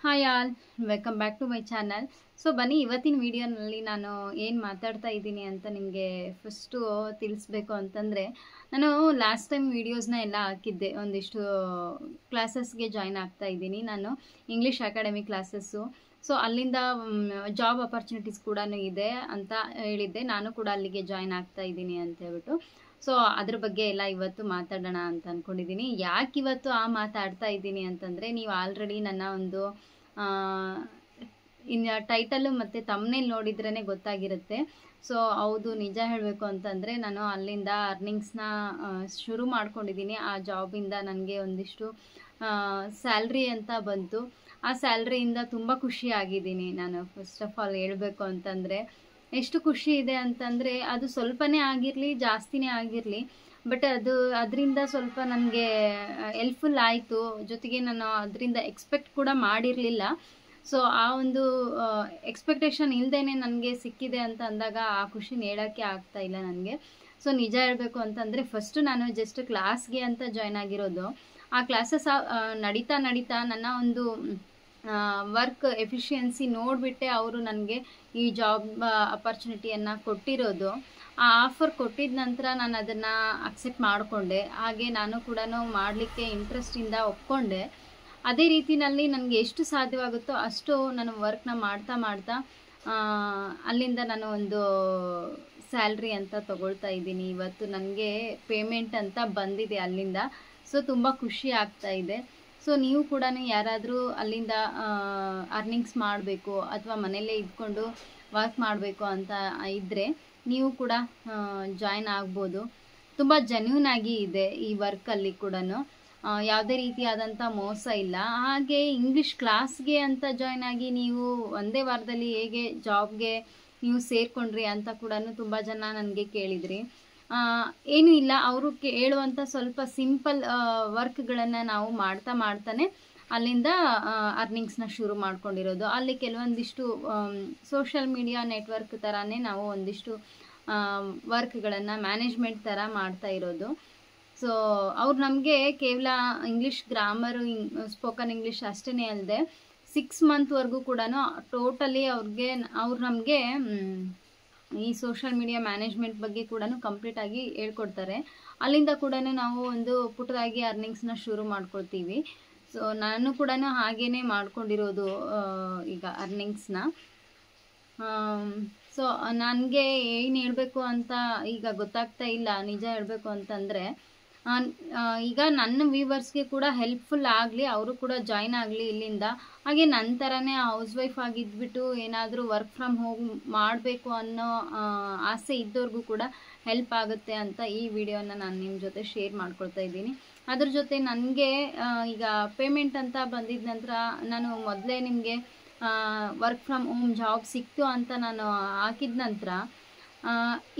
Hi all, welcome back to my channel. So ಬನ್ನಿ, ಇವತ್ತಿನ ವಿಡಿಯೋನಲ್ಲಿ ನಾನು ಏನು ಮಾತಾಡ್ತಾ ಇದ್ದೀನಿ ಅಂತ ನಿಮಗೆ ಫಸ್ಟು ತಿಳಿಸ್ಬೇಕು ಅಂತಂದರೆ, ನಾನು ಲಾಸ್ಟ್ ಟೈಮ್ ವೀಡಿಯೋಸ್ನ ಎಲ್ಲ ಹಾಕಿದ್ದೆ. ಒಂದಿಷ್ಟು ಕ್ಲಾಸಸ್ಗೆ ಜಾಯ್ನ್ ಆಗ್ತಾ ಇದ್ದೀನಿ ನಾನು, ಇಂಗ್ಲೀಷ್ ಅಕಾಡೆಮಿ ಕ್ಲಾಸಸ್ಸು. ಸೊ ಅಲ್ಲಿಂದ ಜಾಬ್ ಅಪರ್ಚುನಿಟೀಸ್ ಕೂಡ ಇದೆ ಅಂತ ಹೇಳಿದ್ದೆ. ನಾನು ಕೂಡ ಅಲ್ಲಿಗೆ ಜಾಯ್ನ್ ಆಗ್ತಾ ಇದ್ದೀನಿ ಅಂತ ಹೇಳ್ಬಿಟ್ಟು. ಸೊ ಅದ್ರ ಬಗ್ಗೆ ಎಲ್ಲ ಇವತ್ತು ಮಾತಾಡೋಣ ಅಂತ ಅಂದ್ಕೊಂಡಿದ್ದೀನಿ. ಯಾಕೆ ಇವತ್ತು ಮಾತಾಡ್ತಾ ಇದ್ದೀನಿ ಅಂತಂದರೆ, ನೀವು ಆಲ್ರೆಡಿ ನನ್ನ ಒಂದು ಇನ್ನು ಟೈಟಲ್ಲು ಮತ್ತು ತಮ್ನೇಲ್ ನೋಡಿದ್ರೇ ಗೊತ್ತಾಗಿರುತ್ತೆ. ಸೊ ಹೌದು, ನಿಜ ಹೇಳಬೇಕು ಅಂತಂದರೆ ನಾನು ಅಲ್ಲಿಂದ ಅರ್ನಿಂಗ್ಸ್ನ ಶುರು ಮಾಡ್ಕೊಂಡಿದ್ದೀನಿ. ಆ ಜಾಬಿಂದ ನನಗೆ ಒಂದಿಷ್ಟು ಸ್ಯಾಲ್ರಿ ಅಂತ ಬಂತು. ಆ ಸ್ಯಾಲ್ರಿಯಿಂದ ತುಂಬ ಖುಷಿಯಾಗಿದ್ದೀನಿ ನಾನು. ಫಸ್ಟ್ ಆಫ್ ಆಲ್ ಹೇಳಬೇಕು ಅಂತಂದರೆ, ಎಷ್ಟು ಖುಷಿ ಇದೆ ಅಂತಂದರೆ, ಅದು ಸ್ವಲ್ಪನೇ ಆಗಿರಲಿ ಜಾಸ್ತಿನೇ ಆಗಿರಲಿ, ಬಟ್ ಅದರಿಂದ ಸ್ವಲ್ಪ ನನಗೆ ಹೆಲ್ಪ್ಫುಲ್ ಆಯಿತು. ಜೊತೆಗೆ ನಾನು ಅದರಿಂದ ಎಕ್ಸ್ಪೆಕ್ಟ್ ಕೂಡ ಮಾಡಿರಲಿಲ್ಲ. ಸೊ ಆ ಒಂದು ಎಕ್ಸ್ಪೆಕ್ಟೇಷನ್ ಇಲ್ಲದೇ ನನಗೆ ಸಿಕ್ಕಿದೆ ಅಂತ ಅಂದಾಗ ಆ ಖುಷಿನ ಹೇಳೋಕ್ಕೆ ಆಗ್ತಾ ಇಲ್ಲ ನನಗೆ. ಸೊ ನಿಜ ಹೇಳಬೇಕು ಅಂತಂದರೆ, ಫಸ್ಟು ನಾನು ಜಸ್ಟ್ ಕ್ಲಾಸ್ಗೆ ಅಂತ ಜಾಯ್ನ್ ಆಗಿರೋದು. ಆ ಕ್ಲಾಸಸ್ ನಡೀತಾ ನನ್ನ ಒಂದು ವರ್ಕ್ ಎಫಿಷಿಯನ್ಸಿ ನೋಡಿಬಿಟ್ಟೆ ಅವರು ನನಗೆ ಈ ಜಾಬ್ ಅಪರ್ಚುನಿಟಿಯನ್ನು ಕೊಟ್ಟಿರೋದು. ಆ ಆಫರ್ ಕೊಟ್ಟಿದ ನಂತರ ನಾನು ಅದನ್ನು ಅಕ್ಸೆಪ್ಟ್ ಮಾಡಿಕೊಂಡೆ. ಹಾಗೆ ನಾನು ಕೂಡ ಮಾಡಲಿಕ್ಕೆ ಇಂಟ್ರೆಸ್ಟಿಂದ ಒಪ್ಕೊಂಡೆ. ಅದೇ ರೀತಿಯಲ್ಲಿ ನನಗೆ ಎಷ್ಟು ಸಾಧ್ಯವಾಗುತ್ತೋ ಅಷ್ಟು ನಾನು ವರ್ಕ್ನ ಮಾಡ್ತಾ ಅಲ್ಲಿಂದ ನಾನು ಒಂದು ಸ್ಯಾಲ್ರಿ ಅಂತ ತಗೊಳ್ತಾ ಇದ್ದೀನಿ. ಇವತ್ತು ನನಗೆ ಪೇಮೆಂಟ್ ಅಂತ ಬಂದಿದೆ ಅಲ್ಲಿಂದ. ಸೊ ತುಂಬ ಖುಷಿ ಆಗ್ತಾ ಇದೆ. ಸೊ ನೀವು ಕೂಡ ಯಾರಾದರೂ ಅಲ್ಲಿಂದ ಅರ್ನಿಂಗ್ಸ್ ಮಾಡಬೇಕು ಅಥವಾ ಮನೆಯಲ್ಲೇ ಇದ್ಕೊಂಡು ವರ್ಕ್ ಮಾಡಬೇಕು ಅಂತ ಇದ್ದರೆ ನೀವು ಕೂಡ ಜಾಯ್ನ್ ಆಗ್ಬೋದು. ತುಂಬ ಜೆನ್ಯೂನ್ ಆಗಿ ಇದೆ ಈ ವರ್ಕಲ್ಲಿ ಕೂಡ, ಯಾವುದೇ ರೀತಿಯಾದಂಥ ಮೋಸ ಇಲ್ಲ. ಹಾಗೆ ಇಂಗ್ಲೀಷ್ ಕ್ಲಾಸ್ಗೆ ಅಂತ ಜಾಯ್ನ್ ಆಗಿ ನೀವು ಒಂದೇ ವಾರದಲ್ಲಿ ಹೇಗೆ ಜಾಬ್ಗೆ ನೀವು ಸೇರಿಕೊಂಡ್ರಿ ಅಂತ ಕೂಡ ತುಂಬ ಜನ ನನಗೆ ಕೇಳಿದ್ರಿ. ಏನೂ ಇಲ್ಲ, ಅವರು ಹೇಳುವಂಥ ಸ್ವಲ್ಪ ಸಿಂಪಲ್ ವರ್ಕ್ಗಳನ್ನು ನಾವು ಮಾಡ್ತಾನೆ ಅಲ್ಲಿಂದ ಅರ್ನಿಂಗ್ಸ್ನ ಶುರು ಮಾಡ್ಕೊಂಡಿರೋದು. ಅಲ್ಲಿ ಕೆಲವೊಂದಿಷ್ಟು ಸೋಷಿಯಲ್ ಮೀಡಿಯಾ ನೆಟ್ವರ್ಕ್ ಥರನೇ ನಾವು ಒಂದಿಷ್ಟು ವರ್ಕ್ಗಳನ್ನು ಮ್ಯಾನೇಜ್ಮೆಂಟ್ ಥರ ಮಾಡ್ತಾ ಇರೋದು. ಸೊ ಅವ್ರು ನಮಗೆ ಕೇವಲ ಇಂಗ್ಲೀಷ್ ಗ್ರಾಮರು, ಸ್ಪೋಕನ್ ಇಂಗ್ಲೀಷ್ ಅಷ್ಟೇ ಅಲ್ಲದೆ 6 ಮಂತ್ವರೆಗೂ ಕೂಡ ಟೋಟಲಿ ಅವ್ರು ನಮಗೆ ಈ ಸೋಷಿಯಲ್ ಮೀಡಿಯಾ ಮ್ಯಾನೇಜ್ಮೆಂಟ್ ಬಗ್ಗೆ ಕೂಡ ಕಂಪ್ಲೀಟಾಗಿ ಹೇಳ್ಕೊಡ್ತಾರೆ. ಅಲ್ಲಿಂದ ಕೂಡ ನಾವು ಒಂದು ಪುಟ್ಟದಾಗಿ ಅರ್ನಿಂಗ್ಸ್ನ ಶುರು ಮಾಡ್ಕೊಳ್ತೀವಿ. ಸೊ ನಾನು ಕೂಡ ಹಾಗೇ ಮಾಡ್ಕೊಂಡಿರೋದು ಈಗ ಅರ್ನಿಂಗ್ಸ್ನ. ಸೊ ನನಗೆ ಏನು ಹೇಳಬೇಕು ಅಂತ ಈಗ ಗೊತ್ತಾಗ್ತಾ ಇಲ್ಲ, ನಿಜ ಹೇಳಬೇಕು ಅಂತಂದರೆ. ಈಗ ನನ್ನ ವ್ಯೂವರ್ಸ್ಗೆ ಕೂಡ ಹೆಲ್ಪ್ಫುಲ್ ಆಗಲಿ, ಅವರು ಕೂಡ ಜಾಯ್ನ್ ಆಗಲಿ ಇಲ್ಲಿಂದ. ಹಾಗೆ ನನ್ನ ಥರನೇ ಹೌಸ್ ವೈಫ್ ಆಗಿದ್ಬಿಟ್ಟು ಏನಾದರೂ ವರ್ಕ್ ಫ್ರಮ್ ಹೋಮ್ ಮಾಡಬೇಕು ಅನ್ನೋ ಆಸೆ ಇದ್ದವ್ರಿಗೂ ಕೂಡ ಹೆಲ್ಪ್ ಆಗುತ್ತೆ ಅಂತ ಈ ವಿಡಿಯೋನ ನಾನು ನಿಮ್ಮ ಜೊತೆ ಶೇರ್ ಮಾಡ್ಕೊಳ್ತಾ ಇದ್ದೀನಿ. ಅದ್ರ ಜೊತೆ ನನಗೆ ಈಗ ಪೇಮೆಂಟ್ ಅಂತ ಬಂದಿದ್ದ ನಂತರ ನಾನು ಮೊದಲೇ ನಿಮಗೆ ವರ್ಕ್ ಫ್ರಮ್ ಹೋಮ್ ಜಾಬ್ ಸಿಕ್ತು ಅಂತ ನಾನು ಹಾಕಿದ ನಂತರ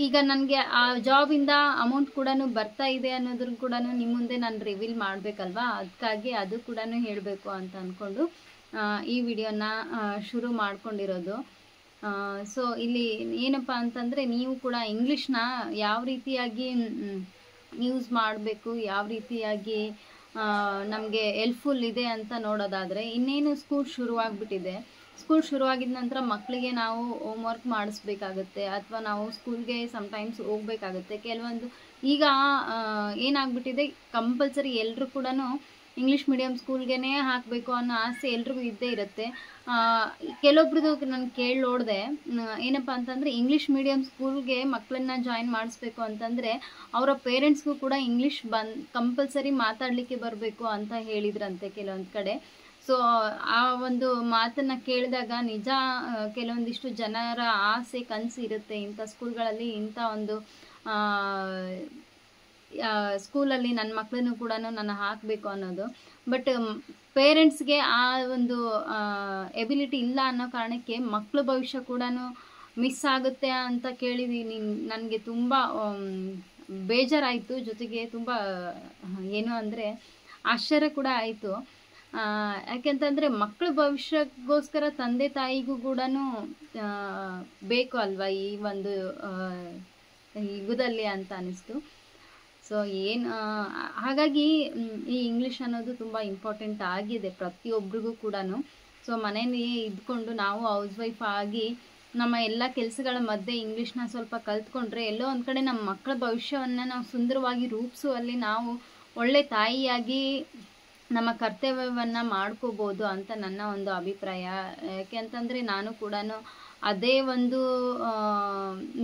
ಈಗ ನನಗೆ ಆ ಜಾಬಿಂದ ಅಮೌಂಟ್ ಕೂಡ ಬರ್ತಾ ಇದೆ ಅನ್ನೋದ್ರ ಕೂಡ ನಿಮ್ಮ ಮುಂದೆ ನಾನು ರಿವೀಲ್ ಮಾಡಬೇಕಲ್ವಾ. ಅದಕ್ಕಾಗಿ ಅದು ಕೂಡ ಹೇಳಬೇಕು ಅಂತ ಅಂದ್ಕೊಂಡು ಈ ವಿಡಿಯೋನ ಶುರು ಮಾಡ್ಕೊಂಡಿರೋದು. ಸೊ ಇಲ್ಲಿ ಏನಪ್ಪ ಅಂತಂದರೆ, ನೀವು ಕೂಡ ಇಂಗ್ಲೀಷ್ನ ಯಾವ ರೀತಿಯಾಗಿ ಯೂಸ್ ಮಾಡಬೇಕು, ಯಾವ ರೀತಿಯಾಗಿ ನಮಗೆ ಹೆಲ್ಪ್ಫುಲ್ ಇದೆ ಅಂತ ನೋಡೋದಾದರೆ, ಇನ್ನೇನು ಸ್ಕೂಲ್ ಶುರುವಾಗ್ಬಿಟ್ಟಿದೆ. ಸ್ಕೂಲ್ ಶುರುವಾಗಿದ ನಂತರ ಮಕ್ಕಳಿಗೆ ನಾವು ಹೋಮ್ವರ್ಕ್ ಮಾಡಿಸ್ಬೇಕಾಗುತ್ತೆ ಅಥವಾ ನಾವು ಸ್ಕೂಲ್ಗೆ ಸಮ್ಟೈಮ್ಸ್ ಹೋಗ್ಬೇಕಾಗುತ್ತೆ. ಕೆಲವೊಂದು ಈಗ ಏನಾಗ್ಬಿಟ್ಟಿದೆ, ಕಂಪಲ್ಸರಿ ಎಲ್ಲರೂ ಕೂಡ ಇಂಗ್ಲೀಷ್ ಮೀಡಿಯಮ್ ಸ್ಕೂಲ್ಗೆ ಹಾಕಬೇಕು ಅನ್ನೋ ಆಸೆ ಎಲ್ರಿಗೂ ಇದ್ದೇ ಇರುತ್ತೆ. ಕೆಲವೊಬ್ರದ್ದು ನಾನು ಕೇಳಿ ನೋಡಿದೆ, ಏನಪ್ಪ ಅಂತಂದರೆ ಇಂಗ್ಲೀಷ್ ಮೀಡಿಯಮ್ ಸ್ಕೂಲ್ಗೆ ಮಕ್ಕಳನ್ನ ಜಾಯಿನ್ ಮಾಡಿಸ್ಬೇಕು ಅಂತಂದರೆ ಅವರ ಪೇರೆಂಟ್ಸ್ಗೂ ಕೂಡ ಇಂಗ್ಲೀಷ್ ಕಂಪಲ್ಸರಿ ಮಾತಾಡಲಿಕ್ಕೆ ಬರಬೇಕು ಅಂತ ಹೇಳಿದ್ರಂತೆ ಕೆಲವೊಂದು ಕಡೆ. ಸೊ ಆ ಒಂದು ಮಾತನ್ನು ಕೇಳಿದಾಗ ನಿಜ ಕೆಲವೊಂದಿಷ್ಟು ಜನರ ಆಸೆ ಕನಸು ಇರುತ್ತೆ, ಇಂಥ ಸ್ಕೂಲ್ಗಳಲ್ಲಿ ಇಂಥ ಒಂದು ಸ್ಕೂಲಲ್ಲಿ ನನ್ನ ಮಕ್ಕಳನ್ನು ಕೂಡ ನಾನು ಹಾಕಬೇಕು ಅನ್ನೋದು. ಬಟ್ ಪೇರೆಂಟ್ಸ್ಗೆ ಆ ಒಂದು ಎಬಿಲಿಟಿ ಇಲ್ಲ ಅನ್ನೋ ಕಾರಣಕ್ಕೆ ಮಕ್ಕಳ ಭವಿಷ್ಯ ಕೂಡ ಮಿಸ್ ಆಗುತ್ತೆ ಅಂತ ಕೇಳಿದ್ದೀನಿ. ನನಗೆ ತುಂಬ ಬೇಜಾರಾಯಿತು, ಜೊತೆಗೆ ತುಂಬ ಏನು ಅಂದರೆ ಆಶ್ಚರ್ಯ ಕೂಡ ಆಯಿತು. ಯಾಕೆಂತಂದರೆ ಮಕ್ಕಳ ಭವಿಷ್ಯಕ್ಕೋಸ್ಕರ ತಂದೆ ತಾಯಿಗೂ ಕೂಡ ಬೇಕು ಅಲ್ವಾ ಈ ಒಂದು ಯುಗದಲ್ಲಿ ಅಂತ ಅನ್ನಿಸ್ತು. ಸೊ ಹಾಗಾಗಿ ಈ ಇಂಗ್ಲೀಷ್ ಅನ್ನೋದು ತುಂಬ ಇಂಪಾರ್ಟೆಂಟ್ ಆಗಿದೆ ಪ್ರತಿಯೊಬ್ಬರಿಗೂ ಕೂಡ. ಸೊ ಮನೇಲಿ ಇದ್ಕೊಂಡು ನಾವು ಹೌಸ್ ವೈಫ್ ಆಗಿ ನಮ್ಮ ಎಲ್ಲ ಕೆಲಸಗಳ ಮಧ್ಯೆ ಇಂಗ್ಲೀಷ್ನ ಸ್ವಲ್ಪ ಕಲ್ತ್ಕೊಂಡ್ರೆ ಎಲ್ಲೋ ಒಂದು ಕಡೆ ನಮ್ಮ ಮಕ್ಕಳ ಭವಿಷ್ಯವನ್ನು ನಾವು ಸುಂದರವಾಗಿ ರೂಪಿಸುವಲ್ಲಿ ನಾವು ಒಳ್ಳೆ ತಾಯಿಯಾಗಿ ನಮ್ಮ ಕರ್ತವ್ಯವನ್ನು ಮಾಡ್ಕೋಬೋದು ಅಂತ ನನ್ನ ಒಂದು ಅಭಿಪ್ರಾಯ. ಯಾಕೆ ಅಂತಂದರೆ ನಾನು ಕೂಡ ಅದೇ ಒಂದು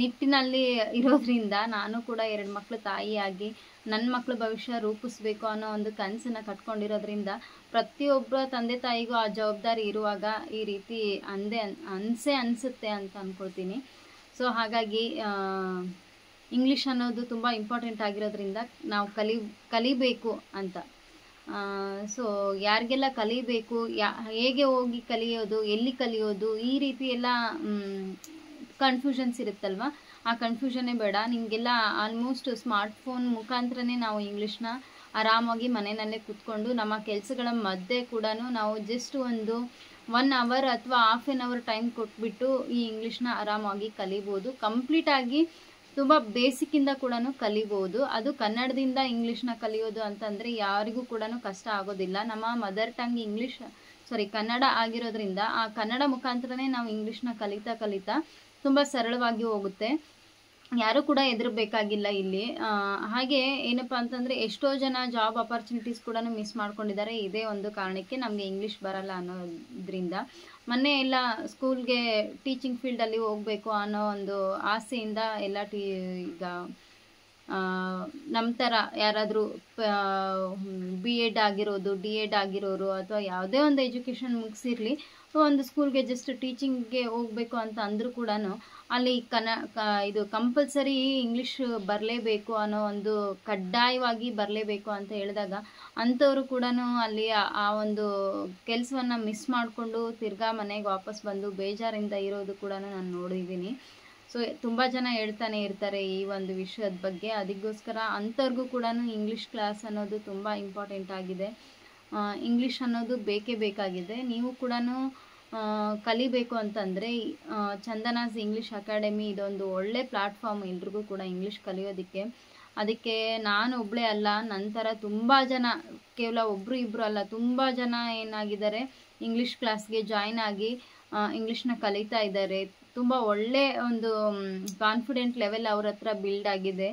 ನಿಟ್ಟಿನಲ್ಲಿ ಇರೋದ್ರಿಂದ ನಾನು ಕೂಡ 2 ಮಕ್ಕಳು ತಾಯಿಯಾಗಿ ನನ್ನ ಮಕ್ಕಳ ಭವಿಷ್ಯ ರೂಪಿಸ್ಬೇಕು ಅನ್ನೋ ಒಂದು ಕನಸನ್ನು ಕಟ್ಕೊಂಡಿರೋದ್ರಿಂದ ಪ್ರತಿಯೊಬ್ಬರ ತಂದೆ ತಾಯಿಗೂ ಆ ಜವಾಬ್ದಾರಿ ಇರುವಾಗ ಈ ರೀತಿ ಅನಿಸುತ್ತೆ ಅಂತ ಅಂದ್ಕೊಳ್ತೀನಿ. ಸೊ ಹಾಗಾಗಿ ಇಂಗ್ಲೀಷ್ ಅನ್ನೋದು ತುಂಬ ಇಂಪಾರ್ಟೆಂಟ್ ಆಗಿರೋದ್ರಿಂದ ನಾವು ಕಲಿಬೇಕು ಅಂತ. ಸೊ ಯಾರಿಗೆಲ್ಲ ಕಲಿಬೇಕು, ಹೇಗೆ ಹೋಗಿ ಕಲಿಯೋದು, ಎಲ್ಲಿ ಕಲಿಯೋದು, ಈ ರೀತಿ ಎಲ್ಲ ಕನ್ಫ್ಯೂಷನ್ಸ್ ಇರುತ್ತಲ್ವ, ಆ ಕನ್ಫ್ಯೂಷನ್ನೇ ಬೇಡ. ನಿಮಗೆಲ್ಲ ಆಲ್ಮೋಸ್ಟ್ ಸ್ಮಾರ್ಟ್ಫೋನ್ ಮುಖಾಂತರನೇ ನಾವು ಇಂಗ್ಲೀಷ್ನ ಆರಾಮಾಗಿ ಮನೆಯಲ್ಲೇ ಕೂತ್ಕೊಂಡು ನಮ್ಮ ಕೆಲಸಗಳ ಮಧ್ಯೆ ಕೂಡ ನಾವು ಜಸ್ಟ್ ಒಂದು 1 ಅವರ್ ಅಥವಾ ಹಾಫ್ ಆನ್ ಅವರ್ ಟೈಮ್ ಕೊಟ್ಬಿಟ್ಟು ಈ ಇಂಗ್ಲೀಷ್ನ ಆರಾಮಾಗಿ ಕಲಿಬೋದು. ಕಂಪ್ಲೀಟಾಗಿ ತುಂಬ ಬೇಸಿಕ್ಕಿಂದ ಕೂಡ ಕಲಿಬೋದು. ಅದು ಕನ್ನಡದಿಂದ ಇಂಗ್ಲೀಷ್ನ ಕಲಿಯೋದು ಅಂತಂದರೆ ಯಾರಿಗೂ ಕೂಡ ಕಷ್ಟ ಆಗೋದಿಲ್ಲ. ನಮ್ಮ ಮದರ್ ಟಂಗ್ ಕನ್ನಡ ಆಗಿರೋದ್ರಿಂದ ಆ ಕನ್ನಡ ಮುಖಾಂತರನೇ ನಾವು ಇಂಗ್ಲೀಷ್ನ ಕಲಿತಾ ತುಂಬ ಸರಳವಾಗಿ ಹೋಗುತ್ತೆ. ಯಾರೂ ಕೂಡ ಹೆದರಬೇಕಾಗಿಲ್ಲ ಇಲ್ಲಿ. ಹಾಗೆ ಏನಪ್ಪ ಅಂತಂದರೆ ಎಷ್ಟೋ ಜನ ಜಾಬ್ ಅಪರ್ಚುನಿಟೀಸ್ ಕೂಡ ಮಿಸ್ ಮಾಡ್ಕೊಂಡಿದ್ದಾರೆ ಇದೇ ಒಂದು ಕಾರಣಕ್ಕೆ, ನಮಗೆ ಇಂಗ್ಲೀಷ್ ಬರಲ್ಲ ಅನ್ನೋದ್ರಿಂದ. ಮೊನ್ನೆ ಎಲ್ಲ ಸ್ಕೂಲ್ಗೆ ಟೀಚಿಂಗ್ ಫೀಲ್ಡಲ್ಲಿ ಹೋಗಬೇಕು ಅನ್ನೋ ಒಂದು ಆಸೆಯಿಂದ ಎಲ್ಲ ಈಗ ನಮ್ಮ ಥರ ಯಾರಾದರೂ BEd ಆಗಿರೋದು, DEd ಆಗಿರೋರು ಅಥವಾ ಯಾವುದೇ ಒಂದು ಎಜುಕೇಷನ್ ಮುಗಿಸಿರಲಿ, ಒಂದು ಸ್ಕೂಲ್ಗೆ ಜಸ್ಟ್ ಟೀಚಿಂಗ್ಗೆ ಹೋಗಬೇಕು ಅಂತ ಅಂದರೂ ಕೂಡ ಅಲ್ಲಿ ಇದು ಕಂಪಲ್ಸರಿ ಇಂಗ್ಲೀಷ್ ಬರಲೇಬೇಕು ಅನ್ನೋ ಒಂದು ಕಡ್ಡಾಯವಾಗಿ ಬರಲೇಬೇಕು ಅಂತ ಹೇಳಿದಾಗ ಅಂಥವರು ಕೂಡ ಅಲ್ಲಿ ಆ ಒಂದು ಕೆಲಸವನ್ನು ಮಿಸ್ ಮಾಡಿಕೊಂಡು ತಿರ್ಗಾ ಮನೆಗೆ ವಾಪಸ್ ಬಂದು ಬೇಜಾರಿಂದ ಇರೋದು ಕೂಡ ನಾನು ನೋಡಿದ್ದೀನಿ. ಸೊ ತುಂಬ ಜನ ಹೇಳ್ತಾನೆ ಇರ್ತಾರೆ ಈ ಒಂದು ವಿಷಯದ ಬಗ್ಗೆ. ಅದಕ್ಕೋಸ್ಕರ ಅಂಥವ್ರಿಗೂ ಕೂಡ ಇಂಗ್ಲೀಷ್ ಕ್ಲಾಸ್ ಅನ್ನೋದು ತುಂಬ ಇಂಪಾರ್ಟೆಂಟ್ ಆಗಿದೆ. ಇಂಗ್ಲೀಷ್ ಅನ್ನೋದು ಬೇಕೇ ಬೇಕಾಗಿದೆ. ನೀವು ಕೂಡ ಕಲಿಬೇಕು ಅಂತಂದರೆ ಚಂದನಾಸ್ ಇಂಗ್ಲೀಷ್ ಅಕಾಡೆಮಿ ಇದೊಂದು ಒಳ್ಳೆ ಪ್ಲಾಟ್ಫಾರ್ಮ್ ಎಲ್ರಿಗೂ ಕೂಡ ಇಂಗ್ಲೀಷ್ ಕಲಿಯೋದಕ್ಕೆ. ಅದಕ್ಕೆ ನಾನು ಒಬ್ಬಳೇ ಅಲ್ಲ, ನಂತರ ತುಂಬ ಜನ, ಕೇವಲ ಒಬ್ಬರು ಇಬ್ಬರು ಅಲ್ಲ, ತುಂಬ ಜನ ಏನಾಗಿದ್ದಾರೆ ಇಂಗ್ಲೀಷ್ ಕ್ಲಾಸ್ಗೆ ಜಾಯ್ನ್ ಆಗಿ ಇಂಗ್ಲೀಷ್ನ ಕಲಿತಾ ಇದ್ದಾರೆ. ತುಂಬ ಒಳ್ಳೆ ಒಂದು ಕಾನ್ಫಿಡೆಂಟ್ ಲೆವೆಲ್ ಅವ್ರ ಹತ್ರ ಬಿಲ್ಡ್ ಆಗಿದೆ.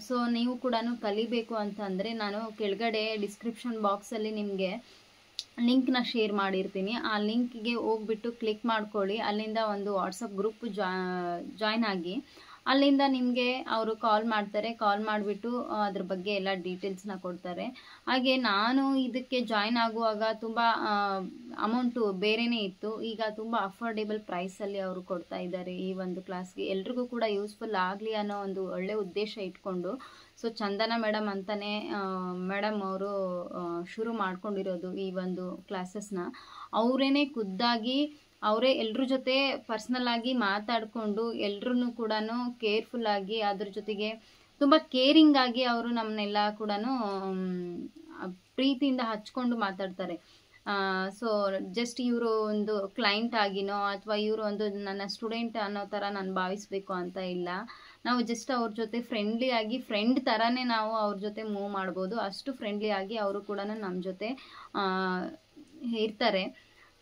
ಸೊ ನೀವು ಕೂಡ ಕಲಿಬೇಕು ಅಂತಂದರೆ ನಾನು ಕೆಳಗಡೆ ಡಿಸ್ಕ್ರಿಪ್ಷನ್ ಬಾಕ್ಸಲ್ಲಿ ನಿಮಗೆ ಲಿಂಕ್ನ ಶೇರ್ ಮಾಡಿರ್ತೀನಿ. ಆ ಲಿಂಕ್ಗೆ ಹೋಗ್ಬಿಟ್ಟು ಕ್ಲಿಕ್ ಮಾಡ್ಕೊಳ್ಳಿ. ಅಲ್ಲಿಂದ ಒಂದು ವಾಟ್ಸಪ್ ಗ್ರೂಪ್ ಜಾಯ್ನ್ ಆಗಿ ಅಲ್ಲಿಂದ ನಿಮಗೆ ಅವರು ಕಾಲ್ ಮಾಡ್ತಾರೆ. ಕಾಲ್ ಮಾಡಿಬಿಟ್ಟು ಅದ್ರ ಬಗ್ಗೆ ಎಲ್ಲ ಡೀಟೇಲ್ಸ್ನ ಕೊಡ್ತಾರೆ. ಹಾಗೆ ನಾನು ಇದಕ್ಕೆ ಜಾಯ್ನ್ ಆಗುವಾಗ ತುಂಬ ಅಮೌಂಟು ಬೇರೆಯೇ ಇತ್ತು. ಈಗ ತುಂಬ ಅಫೋರ್ಡೆಬಲ್ ಪ್ರೈಸಲ್ಲಿ ಅವರು ಕೊಡ್ತಾ ಇದ್ದಾರೆ ಈ ಒಂದು ಕ್ಲಾಸ್ಗೆ. ಎಲ್ರಿಗೂ ಕೂಡ ಯೂಸ್ಫುಲ್ ಆಗಲಿ ಅನ್ನೋ ಒಂದು ಒಳ್ಳೆ ಉದ್ದೇಶ ಇಟ್ಕೊಂಡು ಸೊ ಚಂದನ ಮೇಡಮ್ ಅಂತಲೇ ಮೇಡಮ್ ಅವರು ಶುರು ಮಾಡ್ಕೊಂಡಿರೋದು ಈ ಒಂದು ಕ್ಲಾಸಸ್ನ. ಅವರೇನೆ ಖುದ್ದಾಗಿ ಅವರೇ ಎಲ್ಲರ ಜೊತೆ ಪರ್ಸ್ನಲ್ ಆಗಿ ಮಾತಾಡಿಕೊಂಡು ಎಲ್ಲರೂ ಕೂಡ ಕೇರ್ಫುಲ್ಲಾಗಿ ಅದ್ರ ಜೊತೆಗೆ ತುಂಬ ಕೇರಿಂಗ್ ಆಗಿ ಅವರು ನಮ್ಮನ್ನೆಲ್ಲ ಕೂಡ ಪ್ರೀತಿಯಿಂದ ಹಚ್ಕೊಂಡು ಮಾತಾಡ್ತಾರೆ. ಸೊ ಜಸ್ಟ್ ಇವರು ಒಂದು ಕ್ಲೈಂಟ್ ಆಗಿನೋ ಅಥವಾ ಇವರು ಒಂದು ನನ್ನ ಸ್ಟೂಡೆಂಟ್ ಅನ್ನೋ ಥರ ನಾನು ಭಾವಿಸ್ಬೇಕು ಅಂತ ಇಲ್ಲ. ನಾವು ಜಸ್ಟ್ ಅವ್ರ ಜೊತೆ ಫ್ರೆಂಡ್ಲಿ ಆಗಿ ಫ್ರೆಂಡ್ ಥರನೇ ನಾವು ಅವ್ರ ಜೊತೆ ಮೂವ್ ಮಾಡ್ಬೋದು. ಅಷ್ಟು ಫ್ರೆಂಡ್ಲಿ ಆಗಿ ಅವರು ಕೂಡ ನಮ್ಮ ಜೊತೆ ಇರ್ತಾರೆ.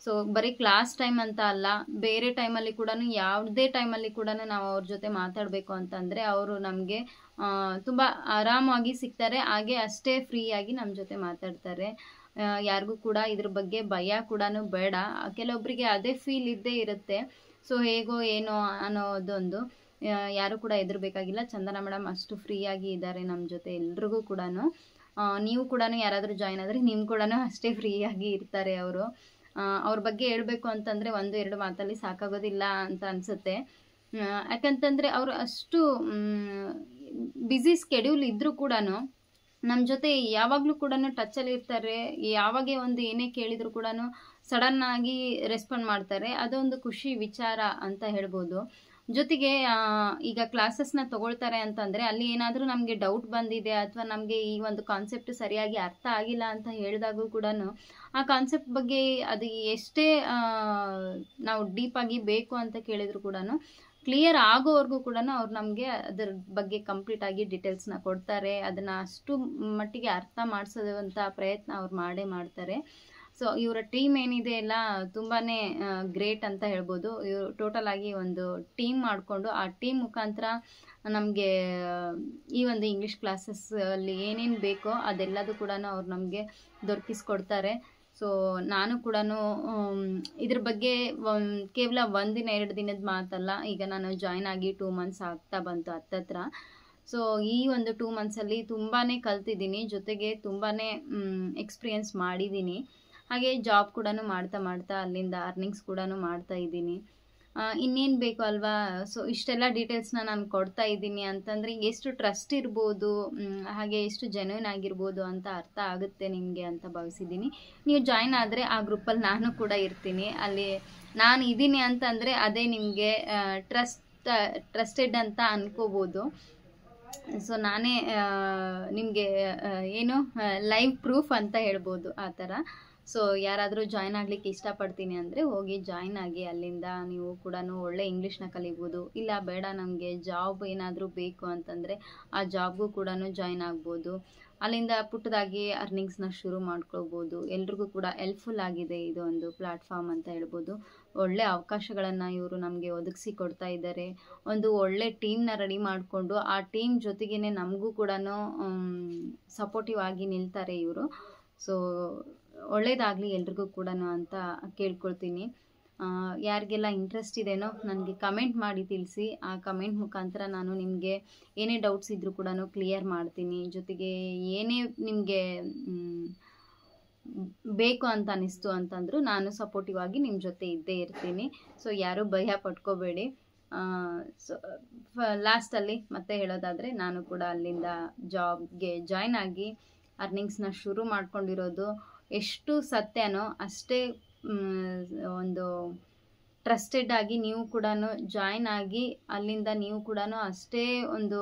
ಸೊ ಬರೀ ಕ್ಲಾಸ್ ಟೈಮ್ ಅಂತ ಅಲ್ಲ, ಬೇರೆ ಟೈಮಲ್ಲಿ ಕೂಡ ಯಾವುದೇ ಟೈಮಲ್ಲಿ ಕೂಡ ನಾವು ಅವ್ರ ಜೊತೆ ಮಾತಾಡಬೇಕು ಅಂತಂದರೆ ಅವರು ನಮಗೆ ತುಂಬ ಆರಾಮಾಗಿ ಸಿಗ್ತಾರೆ. ಹಾಗೆ ಅಷ್ಟೇ ಫ್ರೀಯಾಗಿ ನಮ್ಮ ಜೊತೆ ಮಾತಾಡ್ತಾರೆ. ಯಾರಿಗೂ ಕೂಡ ಇದ್ರ ಬಗ್ಗೆ ಭಯ ಕೂಡ ಬೇಡ. ಕೆಲವೊಬ್ಬರಿಗೆ ಅದೇ ಫೀಲ್ ಇದ್ದೇ ಇರುತ್ತೆ. ಸೊ ಹೇಗೋ ಏನೋ ಅನ್ನೋದೊಂದು ಯಾರು ಕೂಡ ಹೆದರ್ಬೇಕಾಗಿಲ್ಲ. ಚಂದನ ಮೇಡಮ್ ಅಷ್ಟು ಫ್ರೀಯಾಗಿ ಇದ್ದಾರೆ ನಮ್ಮ ಜೊತೆ ಎಲ್ರಿಗೂ ಕೂಡ. ನೀವು ಕೂಡ ಯಾರಾದರೂ ಜಾಯ್ನ್ ಆದರೆ ನಿಮ್ಮ ಕೂಡ ಅಷ್ಟೇ ಫ್ರೀಯಾಗಿ ಇರ್ತಾರೆ ಅವರು. ಅವ್ರ ಬಗ್ಗೆ ಹೇಳಬೇಕು ಅಂತಂದರೆ 1-2 ಮಾತಲ್ಲಿ ಸಾಕಾಗೋದಿಲ್ಲ ಅಂತ ಅನಿಸುತ್ತೆ. ಯಾಕಂತಂದರೆ ಅವರು ಅಷ್ಟು ಬ್ಯುಸಿ ಸ್ಕೆಡ್ಯೂಲ್ ಇದ್ದರೂ ಕೂಡ ನಮ್ಮ ಜೊತೆ ಯಾವಾಗಲೂ ಕೂಡ ಟಚ್ಚಲ್ಲಿ ಇರ್ತಾರೆ. ಯಾವಾಗೇ ಒಂದು ಏನೇ ಕೇಳಿದ್ರು ಕೂಡ ಸಡನ್ನಾಗಿ ರೆಸ್ಪಾಂಡ್ ಮಾಡ್ತಾರೆ. ಅದೊಂದು ಖುಷಿ ವಿಚಾರ ಅಂತ ಹೇಳ್ಬೋದು. ಜೊತೆಗೆ ಈಗ ಕ್ಲಾಸಸ್ನ ತಗೊಳ್ತಾರೆ ಅಂತಂದರೆ ಅಲ್ಲಿ ಏನಾದರೂ ನಮಗೆ ಡೌಟ್ ಬಂದಿದೆ ಅಥವಾ ನಮಗೆ ಈ ಒಂದು ಕಾನ್ಸೆಪ್ಟ್ ಸರಿಯಾಗಿ ಅರ್ಥ ಆಗಿಲ್ಲ ಅಂತ ಹೇಳಿದಾಗೂ ಕೂಡ ಆ ಕಾನ್ಸೆಪ್ಟ್ ಬಗ್ಗೆ ಅದು ಎಷ್ಟೇ ನಾವು ಡೀಪಾಗಿ ಬೇಕು ಅಂತ ಕೇಳಿದ್ರು ಕೂಡ ಕ್ಲಿಯರ್ ಆಗೋವರೆಗೂ ಕೂಡ ಅವ್ರು ನಮಗೆ ಅದರ ಬಗ್ಗೆ ಕಂಪ್ಲೀಟಾಗಿ ಡೀಟೇಲ್ಸ್ನ ಕೊಡ್ತಾರೆ. ಅದನ್ನು ಅಷ್ಟು ಮಟ್ಟಿಗೆ ಅರ್ಥ ಮಾಡಿಸೋವಂಥ ಪ್ರಯತ್ನ ಅವ್ರು ಮಾಡೇ ಮಾಡ್ತಾರೆ. ಸೊ ಇವರ ಟೀಮ್ ಏನಿದೆ ಎಲ್ಲ ತುಂಬಾ ಗ್ರೇಟ್ ಅಂತ ಹೇಳ್ಬೋದು. ಇವರು ಟೋಟಲ್ ಆಗಿ ಒಂದು ಟೀಮ್ ಮಾಡಿಕೊಂಡು ಆ ಟೀಮ್ ಮುಖಾಂತರ ನಮಗೆ ಈ ಒಂದು ಇಂಗ್ಲೀಷ್ ಕ್ಲಾಸಸ್ ಅಲ್ಲಿ ಏನೇನು ಬೇಕೋ ಅದೆಲ್ಲದೂ ಕೂಡ ಅವ್ರು ನಮಗೆ ದೊರಕಿಸ್ಕೊಡ್ತಾರೆ. ಸೊ ನಾನು ಕೂಡ ಇದ್ರ ಬಗ್ಗೆ ಕೇವಲ 1 ದಿನ 2 ದಿನದ ಮಾತಲ್ಲ, ಈಗ ನಾನು ಜಾಯ್ನ್ ಆಗಿ 2 ಮಂತ್ಸ್ ಆಗ್ತಾ ಬಂತು ಹತ್ತತ್ರ. ಸೊ ಈ ಒಂದು 2 ಮಂತ್ಸಲ್ಲಿ ತುಂಬಾ ಕಲ್ತಿದ್ದೀನಿ, ಜೊತೆಗೆ ತುಂಬಾ ಎಕ್ಸ್ಪೀರಿಯೆನ್ಸ್ ಮಾಡಿದ್ದೀನಿ. ಹಾಗೆ ಜಾಬ್ ಕೂಡ ಮಾಡ್ತಾ ಮಾಡ್ತಾ ಅಲ್ಲಿಂದ ಅರ್ನಿಂಗ್ಸ್ ಕೂಡ ಮಾಡ್ತಾ ಇದ್ದೀನಿ. ಇನ್ನೇನು ಬೇಕು ಅಲ್ವಾ. ಸೊ ಇಷ್ಟೆಲ್ಲ ಡೀಟೇಲ್ಸ್ನ ನಾನು ಕೊಡ್ತಾ ಇದ್ದೀನಿ ಅಂತಂದರೆ ಎಷ್ಟು ಟ್ರಸ್ಟ್ ಇರ್ಬೋದು, ಹಾಗೆ ಎಷ್ಟು ಜೆನ್ಯೂನ್ ಆಗಿರ್ಬೋದು ಅಂತ ಅರ್ಥ ಆಗುತ್ತೆ ನಿಮಗೆ ಅಂತ ಭಾವಿಸಿದ್ದೀನಿ. ನೀವು ಜಾಯ್ನ್ ಆದರೆ ಆ ಗ್ರೂಪಲ್ಲಿ ನಾನು ಕೂಡ ಇರ್ತೀನಿ. ಅಲ್ಲಿ ನಾನು ಇದ್ದೀನಿ ಅಂತಂದರೆ ಅದೇ ನಿಮಗೆ ಟ್ರಸ್ಟೆಡ್ ಅಂತ ಅನ್ಕೋಬೋದು. ಸೊ ನಾನೇ ನಿಮಗೆ ಏನು ಲೈವ್ ಪ್ರೂಫ್ ಅಂತ ಹೇಳ್ಬೋದು ಆ ಥರ. ಸೊ ಯಾರಾದರೂ ಜಾಯ್ನ್ ಆಗಲಿಕ್ಕೆ ಇಷ್ಟಪಡ್ತೀನಿ ಅಂದರೆ ಹೋಗಿ ಜಾಯ್ನ್ ಆಗಿ, ಅಲ್ಲಿಂದ ನೀವು ಕೂಡ ಒಳ್ಳೆ ಇಂಗ್ಲೀಷ್ನ ಕಲಿಬೋದು. ಇಲ್ಲ ಬೇಡ ನಮಗೆ ಜಾಬ್ ಏನಾದರೂ ಬೇಕು ಅಂತಂದರೆ ಆ ಜಾಬ್ಗೂ ಕೂಡ ಜಾಯ್ನ್ ಆಗ್ಬೋದು. ಅಲ್ಲಿಂದ ಪುಟ್ಟದಾಗಿ ಅರ್ನಿಂಗ್ಸ್ನ ಶುರು ಮಾಡ್ಕೊಳ್ಬೋದು. ಎಲ್ರಿಗೂ ಕೂಡ ಹೆಲ್ಪ್ಫುಲ್ ಆಗಿದೆ ಇದು ಒಂದು ಪ್ಲ್ಯಾಟ್ಫಾರ್ಮ್ ಅಂತ ಹೇಳ್ಬೋದು. ಒಳ್ಳೆ ಅವಕಾಶಗಳನ್ನು ಇವರು ನಮಗೆ ಒದಗಿಸಿ ಕೊಡ್ತಾ ಇದ್ದಾರೆ. ಒಂದು ಒಳ್ಳೆ ಟೀಮ್ನ ರೆಡಿ ಮಾಡಿಕೊಂಡು ಆ ಟೀಮ್ ಜೊತೆಗೇ ನಮಗೂ ಕೂಡ ಸಪೋರ್ಟಿವ್ ಆಗಿ ನಿಲ್ತಾರೆ ಇವರು. ಸೊ ಒಳ್ಳೇದಾಗಲಿ ಎಲ್ರಿಗೂ ಕೂಡ ಅಂತ ಕೇಳ್ಕೊಳ್ತೀನಿ. ಯಾರಿಗೆಲ್ಲ ಇಂಟ್ರೆಸ್ಟ್ ಇದೆನೋ ನನಗೆ ಕಮೆಂಟ್ ಮಾಡಿ ತಿಳಿಸಿ. ಆ ಕಮೆಂಟ್ ಮುಖಾಂತರ ನಾನು ನಿಮಗೆ ಏನೇ ಡೌಟ್ಸ್ ಇದ್ದರೂ ಕೂಡ ಕ್ಲಿಯರ್ ಮಾಡ್ತೀನಿ. ಜೊತೆಗೆ ಏನೇ ನಿಮಗೆ ಬೇಕು ಅಂತ ಅನಿಸ್ತು ಅಂತಂದರೂ ನಾನು ಸಪೋರ್ಟಿವ್ ಆಗಿ ನಿಮ್ಮ ಜೊತೆ ಇದ್ದೇ ಇರ್ತೀನಿ. ಸೊ ಯಾರೂ ಭಯ ಪಟ್ಕೋಬೇಡಿ. ಸೊ ಲಾಸ್ಟಲ್ಲಿ ಮತ್ತೆ ಹೇಳೋದಾದರೆ, ನಾನು ಕೂಡ ಅಲ್ಲಿಂದ ಜಾಬ್ಗೆ ಜಾಯ್ನ್ ಆಗಿ ಅರ್ನಿಂಗ್ಸ್ನ ಶುರು ಮಾಡ್ಕೊಂಡಿರೋದು ಎಷ್ಟು ಸತ್ಯನೋ ಅಷ್ಟೇ ಒಂದು ಟ್ರಸ್ಟೆಡ್ ಆಗಿ ನೀವು ಕೂಡ ಜಾಯ್ನ್ ಆಗಿ ಅಲ್ಲಿಂದ ನೀವು ಕೂಡ ಅಷ್ಟೇ ಒಂದು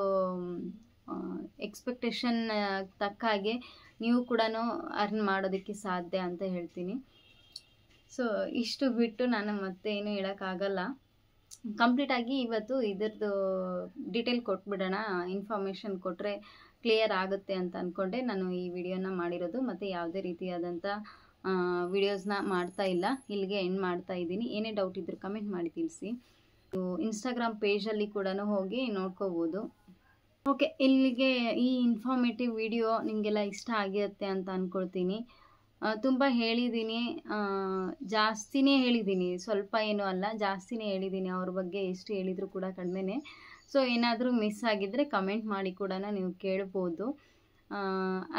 ಎಕ್ಸ್ಪೆಕ್ಟೇಷನ್ ತಕ್ಕ ಹಾಗೆ ನೀವು ಕೂಡ ಅರ್ನ್ ಮಾಡೋದಕ್ಕೆ ಸಾಧ್ಯ ಅಂತ ಹೇಳ್ತೀನಿ. ಸೊ ಇಷ್ಟು ಬಿಟ್ಟು ನಾನು ಮತ್ತೆ ಏನು ಹೇಳೋಕ್ಕಾಗಲ್ಲ. ಕಂಪ್ಲೀಟಾಗಿ ಇವತ್ತು ಇದ್ರದ್ದು ಡೀಟೇಲ್ ಕೊಟ್ಬಿಡೋಣ, ಇನ್ಫಾರ್ಮೇಷನ್ ಕೊಟ್ಟರೆ ಕ್ಲಿಯರ್ ಆಗುತ್ತೆ ಅಂತ ಅಂದ್ಕೊಂಡೆ ನಾನು ಈ ವಿಡಿಯೋನ ಮಾಡಿರೋದು. ಮತ್ತು ಯಾವುದೇ ರೀತಿಯಾದಂಥ ವಿಡಿಯೋಸ್ನ ಮಾಡ್ತಾ ಇಲ್ಲ, ಇಲ್ಲಿಗೆ ಎಂಡ್ ಮಾಡ್ತಾ ಇದ್ದೀನಿ. ಏನೇ ಡೌಟ್ ಇದ್ದರೂ ಕಮೆಂಟ್ ಮಾಡಿ ತಿಳಿಸಿ. ಇನ್ಸ್ಟಾಗ್ರಾಮ್ ಪೇಜಲ್ಲಿ ಕೂಡ ಹೋಗಿ ನೋಡ್ಕೋಬೋದು. ಓಕೆ, ಇಲ್ಲಿಗೆ ಈ ಇನ್ಫಾರ್ಮೇಟಿವ್ ವಿಡಿಯೋ ನಿಮಗೆಲ್ಲ ಇಷ್ಟ ಆಗಿರುತ್ತೆ ಅಂತ ಅಂದ್ಕೊಳ್ತೀನಿ. ತುಂಬ ಹೇಳಿದ್ದೀನಿ, ಜಾಸ್ತಿನೇ ಹೇಳಿದ್ದೀನಿ, ಸ್ವಲ್ಪ ಏನೂ ಅಲ್ಲ, ಜಾಸ್ತಿನೇ ಹೇಳಿದ್ದೀನಿ. ಅವ್ರ ಬಗ್ಗೆ ಎಷ್ಟು ಹೇಳಿದರೂ ಕೂಡ ಕಡಿಮೆನೇ. ಸೊ ಏನಾದರೂ ಮಿಸ್ ಆಗಿದ್ದರೆ ಕಮೆಂಟ್ ಮಾಡಿ ಕೂಡ ನೀವು ಕೇಳ್ಬೋದು.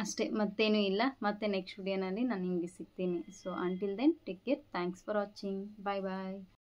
ಅಷ್ಟೇ, ಮತ್ತೇನೂ ಇಲ್ಲ. ಮತ್ತೆ ನೆಕ್ಸ್ಟ್ ವಿಡಿಯೋನಲ್ಲಿ ನಾನು ನಿಮಗೆ ಸಿಗ್ತೀನಿ. So until then take care. Thanks for watching. Bye bye.